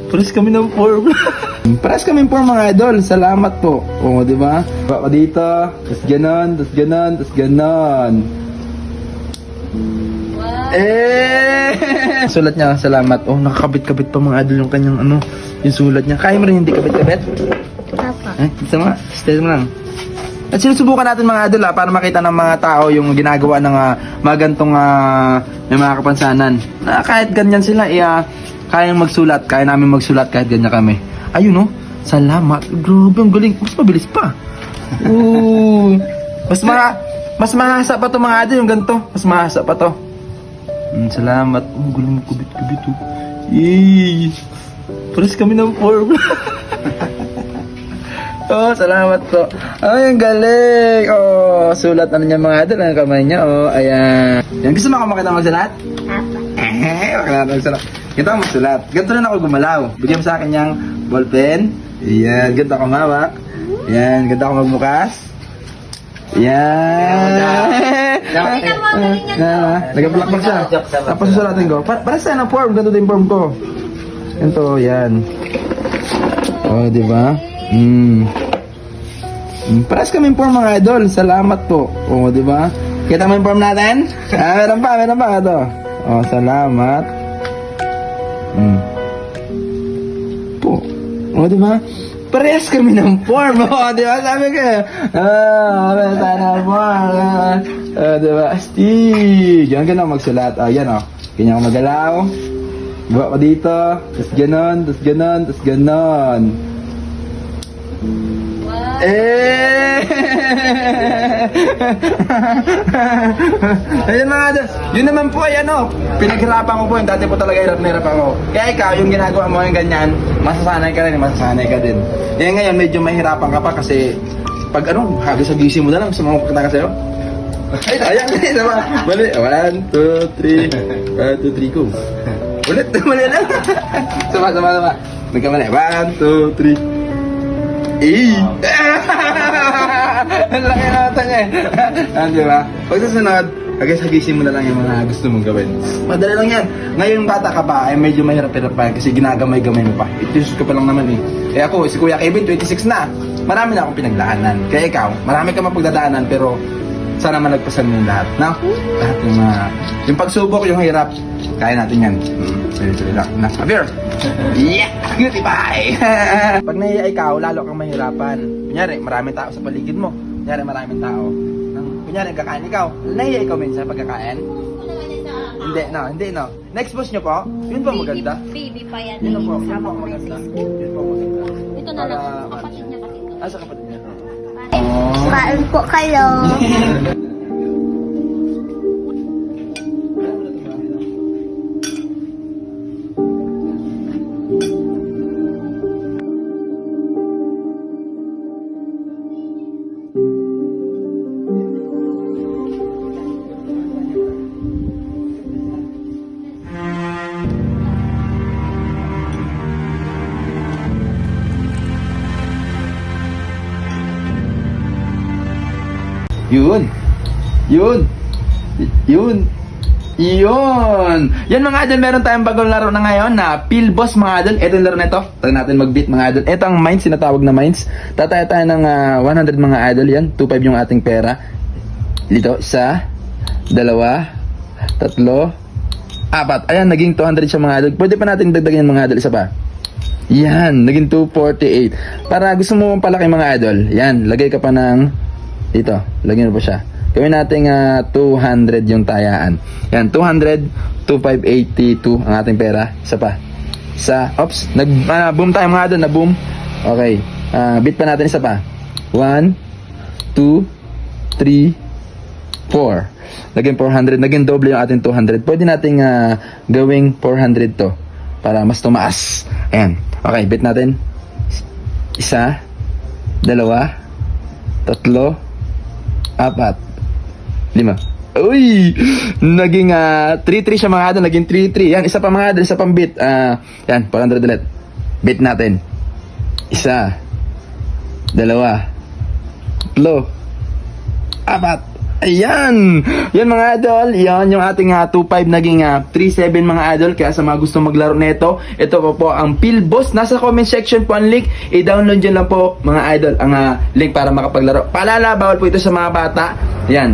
Press kami ng form. Press kami ng form mga idol. Salamat po. O, di ba? Baka dito. Tapos ganon, tapos ganon, tapos ganon. Sulat niya, salamat. Oh, nakakabit-kabit pa mga idol yung kanyang ano, yung sulat niya. Kaya mo rin hindi kabit-kabit? Papa. Isa mo, stay mo lang. At sinusubukan natin mga idol para makita ng mga tao yung ginagawa ng mga gantong may mga kapansanan. Na kahit ganyan sila, kayang magsulat, kaya namin magsulat kahit ganyan kami. Ayun oh, salamat. Grabe, ang galing. Mas mabilis pa. Ooh. Mas mahasa pa to mga idol yung ganito. Mas mahasa pa to. Salamat. Oh, galing kubit-kubit oh. Yay. Press kami ng form. Oh, salamat po. Ay, ang galing. Oh, sulat ano niya mga idol, ang kamay niya. Oh, ayan. Yan, gusto mo ako makita magsulat? Papa. Makita magsulat. Ganito ako magsulat. Ganito rin ako gumalaw. Bigyan mo sa akin yung ballpen. Ayan, ganito ako mawak. Ayan, ganito ako magbukas. Ayan. Nag-plakpak siya. Tapos susulatin ko. Para saan ang form? Ganito din form ko. Ganito, yan. Oh, di ba? Press kami yung form mga idol. Salamat po. O, di ba? Kita mo yung form natin? Meron pa ito. O, salamat. Po. O, di ba? Press kami ng form. O, di ba? Sabi ko. Sana form. O, di ba? Astig. Yan ka na magsulat. O, yan o. Ganyan ako magalaw. Buka ko dito. Tapos ganon, tapos ganon, tapos ganon. Ayun mga idol. Yun naman po ay ano, pinaghirapan ko po yun. Dati po talaga hirap na hirap ako. Kaya ikaw, yung ginagawa mo yung ganyan, masasanay ka din. Eh ngayon, medyo mahirapan ka pa kasi pag ano, hagis sa gising mo na lang, gusto mo magpakita ka sa'yo. Ay, ayan, sama. Bali, 1, 2, 3. 1, 2, 3, go. Ulit, mali na. Sama. Nagkamali. 1, 2, 3. Ang laki na mata niya eh. Di ba? Pag susunod, hagising mo na lang yung mga gusto mong gawin. Madali lang yan. Ngayon bata ka pa, ay medyo mahirap-hirap pa kasi ginagamay-gamay mo pa. Itisus ka pa lang naman eh. Eh ako, si Kuya Kevin, 26 na. Marami na akong pinaglaanan. Kaya ikaw, marami ka mapagdadaanan pero sana malagpasan mo yung lahat. No? Lahat yung pagsubok, yung hirap, kaya natin yan. Tuloy lang. Na, Javier! Yeah! Cutie pie! Pag nahiya ikaw, lalo kang mahirapan. Kunyari, maraming tao sa paligid mo. Kunyari, maraming tao. Kunyari, kakain ikaw. Nahiya ikaw minsan pagkakain? Hindi, no. Next post nyo po, yun po maganda. Baby pa yan. Yun po Sama ko maganda. Yun po maganda. Ito na lang. Kapatid niya kasi ito. Sa kapatid niya. Kain po kayo. Yun. Yan mga idol, meron tayong bagong laro na ngayon na Pill Boss mga idol. Ito yung laro na ito. Try natin mag-beat mga idol. Ito ang mines, sinatawag na mines. Tataya tayo ng 100 mga idol yan. 2.5 yung ating pera. Dito, 1, 2, 3, 4. Ayan, naging 200 siya mga idol. Pwede pa natin dagdagan yung mga idol. Isa pa. Yan, naging 248. Para gusto mo palaki mga idol. Yan, lagay ka pa ng dito. Lagyan mo pa siya. Gawin natin 200 yung tayaan. Yan, 200, 2582 ang ating pera. Isa pa. Boom tayo mga doon, na boom. Okay. Beat pa natin isa pa. 1, 2, 3, 4. Naging 400. Naging doble yung ating 200. Pwede nating gawing 400 to. Para mas tumaas. Ayan. Okay, beat natin. 1, 2, 3, 4, 5. Uy! Naging 3-3 siya mga idol. Naging 3-3. Yan, isa pa mga idol. Isa pang beat. Yan, 400 ulit. Beat natin. 1, 2, 3, 4. Ayan! Yan mga idol, yan yung ating 2.5 naging 3.7 mga idol. Kaya sa mga gusto maglaro nito, ito po ang PhilBoss. Nasa comment section po ang link. I-download nyo lang po mga idol ang link para makapaglaro. Paalala, bawal po ito sa mga bata. Yan.